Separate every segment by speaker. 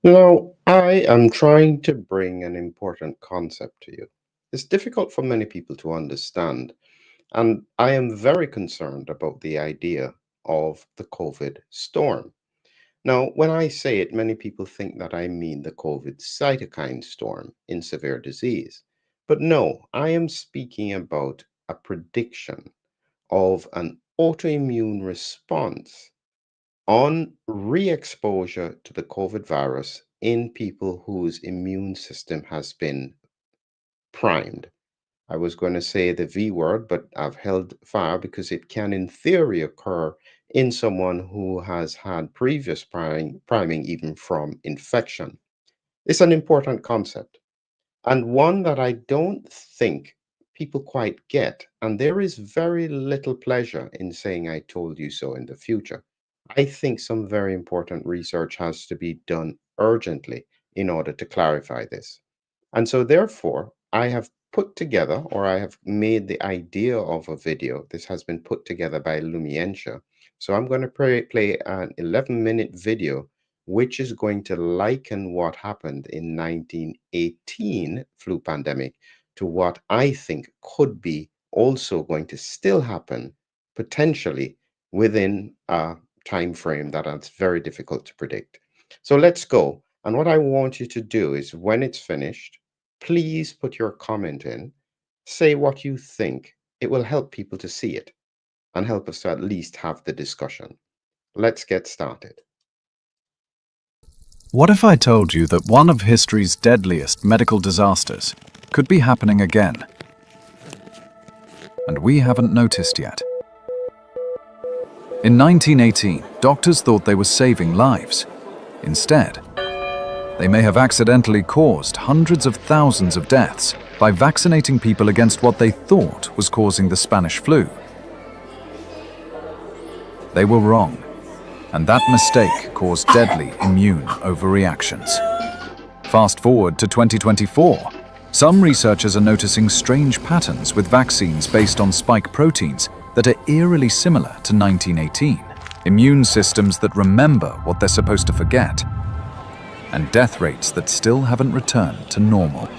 Speaker 1: Now, I am trying to bring an important concept to you. It's difficult for many people to understand, and I am very concerned about the idea of the COVID storm. Now, when I say it, many people think that I mean the COVID cytokine storm in severe disease. But no, I am speaking about a prediction of an autoimmune response on re exposure to the COVID virus in people whose immune system has been primed. I was going to say the V word, but I've held fire because it can, in theory, occur in someone who has had previous priming even from infection. It's an important concept and one that I don't think people quite get. And there is very little pleasure in saying I told you so in the future. I think some very important research has to be done urgently in order to clarify this. And so, therefore, I have put together, or I have made the idea of a video. This has been put together by Lumientia. So, I'm going to play an 11-minute video which is going to liken what happened in 1918 flu pandemic to what I think could be also going to still happen potentially within a time frame that is very difficult to predict. So let's go. And what I want you to do is when it's finished, please put your comment in, say what you think. It will help people to see it and help us to at least have the discussion. Let's get started.
Speaker 2: What if I told you that one of history's deadliest medical disasters could be happening again, and we haven't noticed yet? In 1918, doctors thought they were saving lives. Instead, they may have accidentally caused hundreds of thousands of deaths by vaccinating people against what they thought was causing the Spanish flu. They were wrong, and that mistake caused deadly immune overreactions. Fast forward to 2024. Some researchers are noticing strange patterns with vaccines based on spike proteins that are eerily similar to 1918. Immune systems that remember what they're supposed to forget, and death rates that still haven't returned to normal.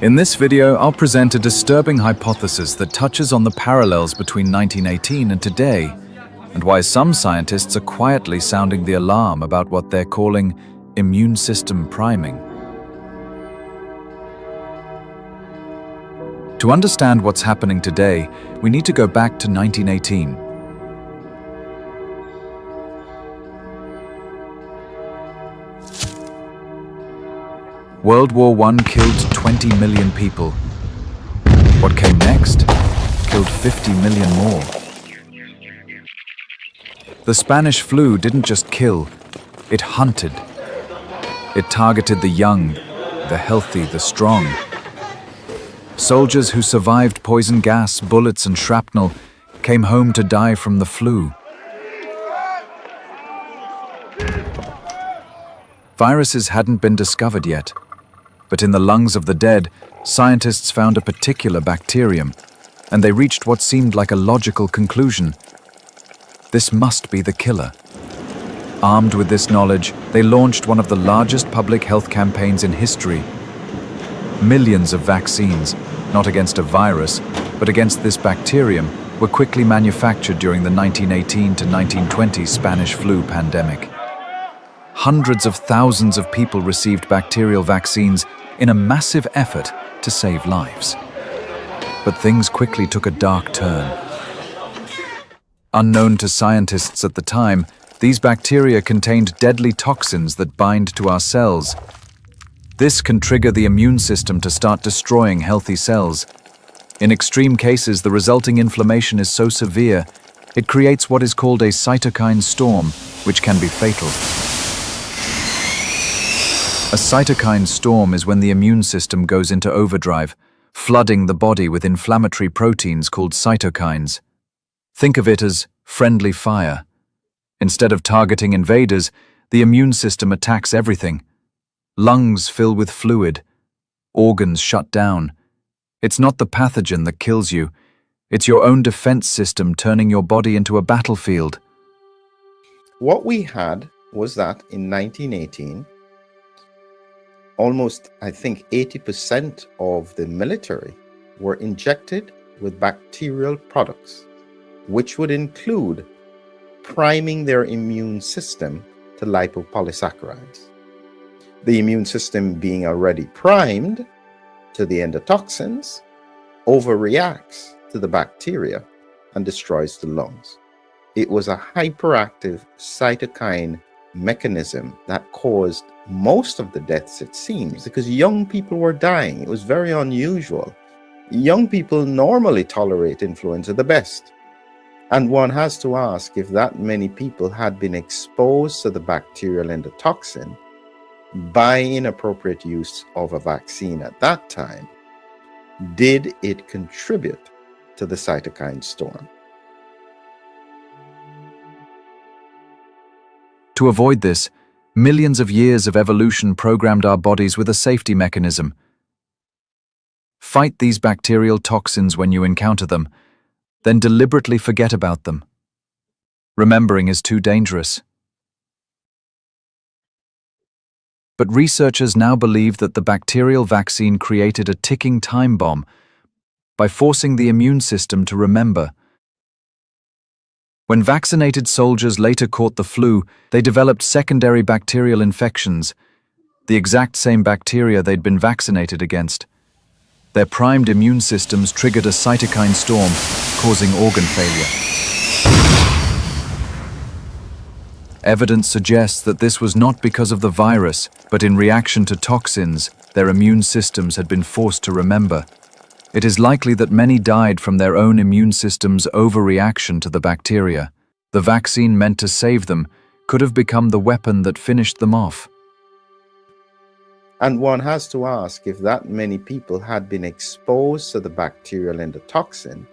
Speaker 2: In this video, I'll present a disturbing hypothesis that touches on the parallels between 1918 and today, and why some scientists are quietly sounding the alarm about what they're calling immune system priming. To understand what's happening today, we need to go back to 1918. World War I killed 20 million people. What came next? Killed 50 million more. The Spanish flu didn't just kill, it hunted. It targeted the young, the healthy, the strong. Soldiers who survived poison gas, bullets, and shrapnel came home to die from the flu. Viruses hadn't been discovered yet, but in the lungs of the dead, scientists found a particular bacterium, and they reached what seemed like a logical conclusion. This must be the killer. Armed with this knowledge, they launched one of the largest public health campaigns in history. Millions of vaccines, not against a virus, but against this bacterium, were quickly manufactured during the 1918 to 1920 Spanish flu pandemic. Hundreds of thousands of people received bacterial vaccines in a massive effort to save lives. But things quickly took a dark turn. Unknown to scientists at the time, these bacteria contained deadly toxins that bind to our cells. This can trigger the immune system to start destroying healthy cells. In extreme cases, the resulting inflammation is so severe, it creates what is called a cytokine storm, which can be fatal. A cytokine storm is when the immune system goes into overdrive, flooding the body with inflammatory proteins called cytokines. Think of it as friendly fire. Instead of targeting invaders, the immune system attacks everything. Lungs fill with fluid. Organs shut down. It's not the pathogen that kills you. It's your own defense system turning your body into a battlefield.
Speaker 1: What we had was that in 1918, almost, I think, 80% of the military were injected with bacterial products, which would include priming their immune system to lipopolysaccharides. The immune system being already primed to the endotoxins overreacts to the bacteria and destroys the lungs. It was a hyperactive cytokine mechanism that caused most of the deaths, it seems, because young people were dying. It was very unusual. Young people normally tolerate influenza the best. And one has to ask if that many people had been exposed to the bacterial endotoxin by inappropriate use of a vaccine at that time. Did it contribute to the cytokine storm?
Speaker 2: To avoid this, millions of years of evolution programmed our bodies with a safety mechanism. Fight these bacterial toxins when you encounter them, then deliberately forget about them. Remembering is too dangerous. But researchers now believe that the bacterial vaccine created a ticking time bomb by forcing the immune system to remember. When vaccinated soldiers later caught the flu, they developed secondary bacterial infections, the exact same bacteria they'd been vaccinated against. Their primed immune systems triggered a cytokine storm, causing organ failure. Evidence suggests that this was not because of the virus, but in reaction to toxins, their immune systems had been forced to remember. It is likely that many died from their own immune system's overreaction to the bacteria. The vaccine meant to save them could have become the weapon that finished them off.
Speaker 1: And one has to ask if that many people had been exposed to the bacterial endotoxin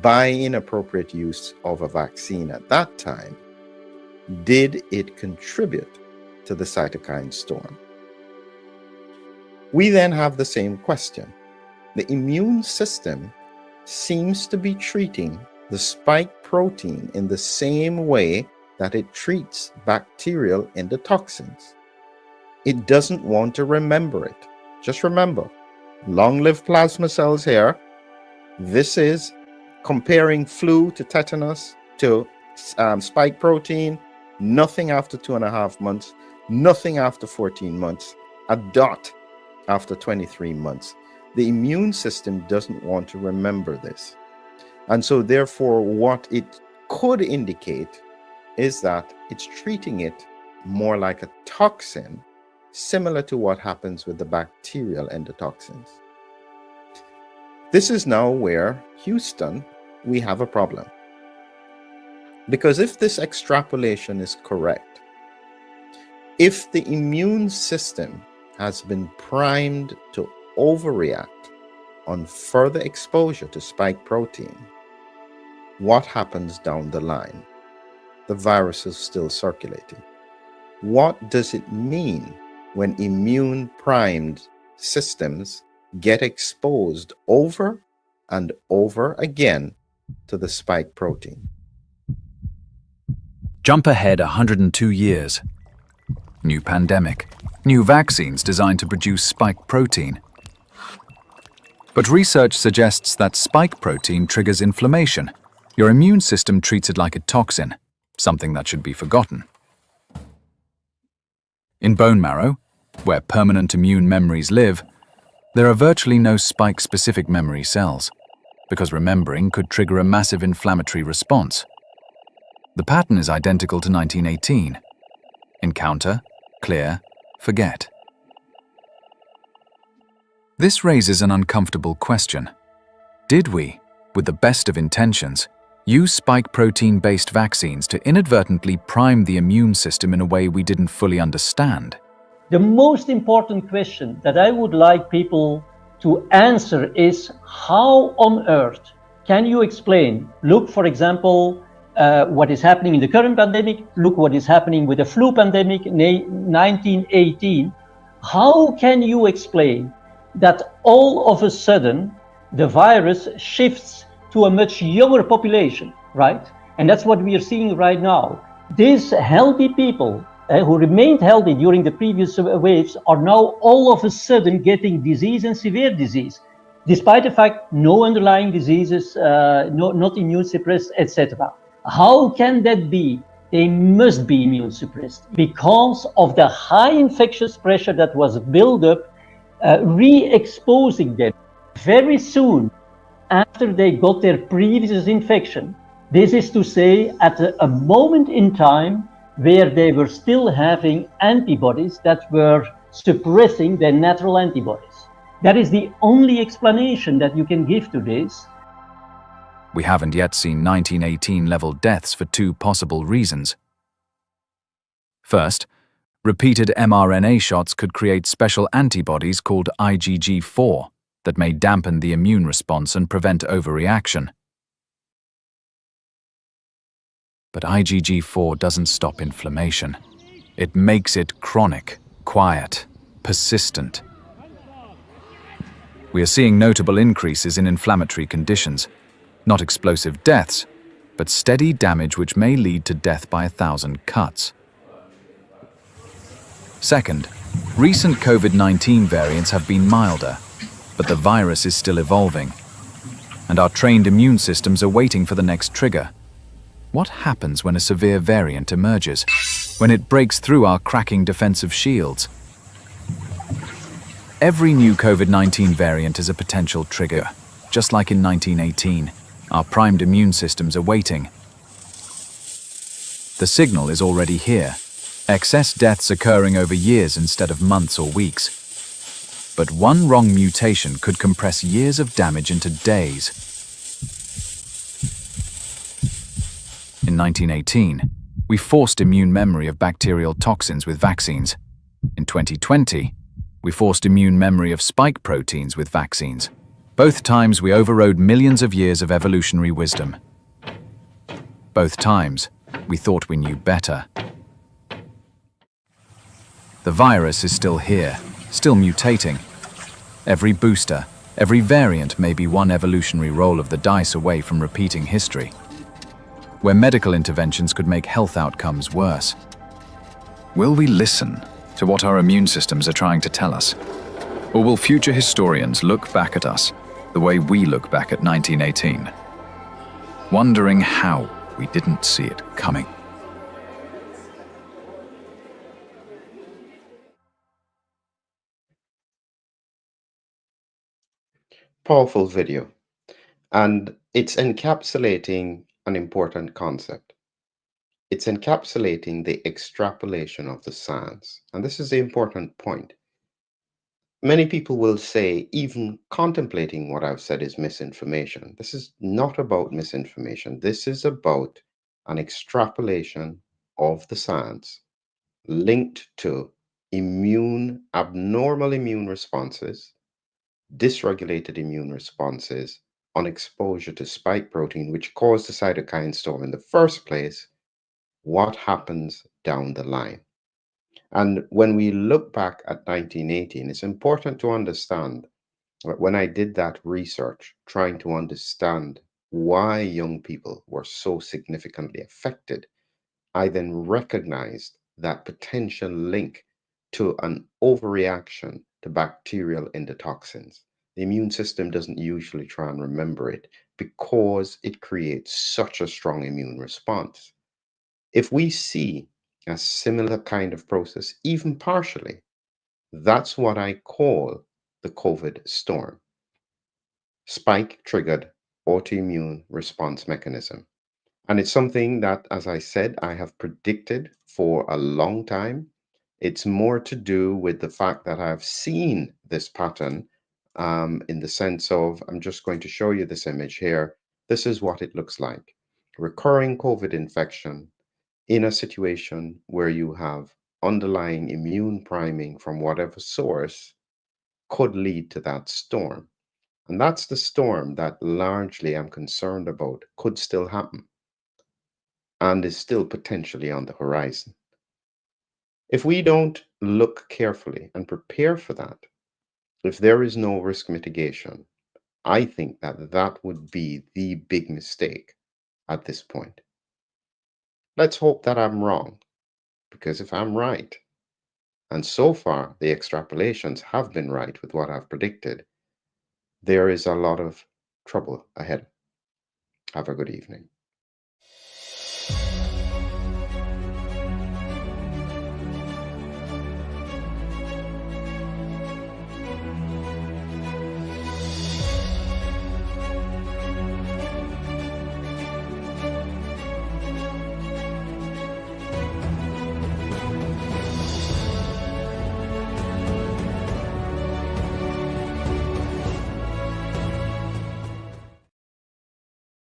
Speaker 1: by inappropriate use of a vaccine at that time. Did it contribute to the cytokine storm? We then have the same question. The immune system seems to be treating the spike protein in the same way that it treats bacterial endotoxins. It doesn't want to remember it. Just remember, long-lived plasma cells here. This is comparing flu to tetanus to spike protein. Nothing after 2.5 months, nothing after 14 months, a dot after 23 months. The immune system doesn't want to remember this. And so therefore, what it could indicate is that it's treating it more like a toxin, similar to what happens with the bacterial endotoxins. This is now where, Houston, we have a problem. Because if this extrapolation is correct, if the immune system has been primed to overreact on further exposure to spike protein, what happens down the line? The virus is still circulating. What does it mean when immune primed systems get exposed over and over again to the spike protein?
Speaker 2: Jump ahead 102 years. New pandemic. New vaccines designed to produce spike protein. But research suggests that spike protein triggers inflammation. Your immune system treats it like a toxin, something that should be forgotten. In bone marrow, where permanent immune memories live, there are virtually no spike-specific memory cells, because remembering could trigger a massive inflammatory response. The pattern is identical to 1918. Encounter, clear, forget. This raises an uncomfortable question. Did we, with the best of intentions, use spike protein-based vaccines to inadvertently prime the immune system in a way we didn't fully understand?
Speaker 3: The most important question that I would like people to answer is, how on earth can you explain? Look, for example, what is happening in the current pandemic. Look what is happening with the flu pandemic in 1918. How can you explain that all of a sudden the virus shifts to a much younger population, right? And that's what we are seeing right now. These healthy people who remained healthy during the previous waves are now all of a sudden getting disease and severe disease, despite the fact no underlying diseases, not immune suppressed, etc. How can that be? They must be immune suppressed because of the high infectious pressure that was built up, re-exposing them very soon after they got their previous infection. This is to say, at a moment in time where they were still having antibodies that were suppressing their natural antibodies. That is the only explanation that you can give to this.
Speaker 2: We haven't yet seen 1918 level deaths for two possible reasons. First, repeated mRNA shots could create special antibodies called IgG4 that may dampen the immune response and prevent overreaction. But IgG4 doesn't stop inflammation. It makes it chronic, quiet, persistent. We are seeing notable increases in inflammatory conditions, not explosive deaths, but steady damage which may lead to death by 1,000 cuts. Second, recent COVID-19 variants have been milder, but the virus is still evolving, and our trained immune systems are waiting for the next trigger. What happens when a severe variant emerges, when it breaks through our cracking defensive shields? Every new COVID-19 variant is a potential trigger, just like in 1918. Our primed immune systems are waiting. The signal is already here. Excess deaths occurring over years instead of months or weeks. But one wrong mutation could compress years of damage into days. In 1918, we forced immune memory of bacterial toxins with vaccines. In 2020, we forced immune memory of spike proteins with vaccines. Both times we overrode millions of years of evolutionary wisdom. Both times, we thought we knew better. The virus is still here, still mutating. Every booster, every variant may be one evolutionary roll of the dice away from repeating history, where medical interventions could make health outcomes worse. Will we listen to what our immune systems are trying to tell us? Or will future historians look back at us the way we look back at 1918, wondering how we didn't see it coming?
Speaker 1: Powerful video. And it's encapsulating an important concept. It's encapsulating the extrapolation of the science. And this is the important point. Many people will say, even contemplating what I've said is misinformation. This is not about misinformation. This is about an extrapolation of the science linked to abnormal immune responses, dysregulated immune responses on exposure to spike protein, which caused the cytokine storm in the first place, what happens down the line. And when we look back at 1918, it's important to understand that when I did that research, trying to understand why young people were so significantly affected, I then recognized that potential link to an overreaction to bacterial endotoxins. The immune system doesn't usually try and remember it because it creates such a strong immune response. If we see a similar kind of process, even partially, that's what I call the COVID storm. Spike triggered autoimmune response mechanism. And it's something that, as I said, I have predicted for a long time. It's more to do with the fact that I've seen this pattern in the sense of, I'm just going to show you this image here. This is what it looks like. Recurring COVID infection in a situation where you have underlying immune priming from whatever source could lead to that storm. And that's the storm that largely I'm concerned about could still happen and is still potentially on the horizon. If we don't look carefully and prepare for that, if there is no risk mitigation, I think that that would be the big mistake at this point. Let's hope that I'm wrong, because if I'm right, and so far the extrapolations have been right with what I've predicted, there is a lot of trouble ahead. Have a good evening.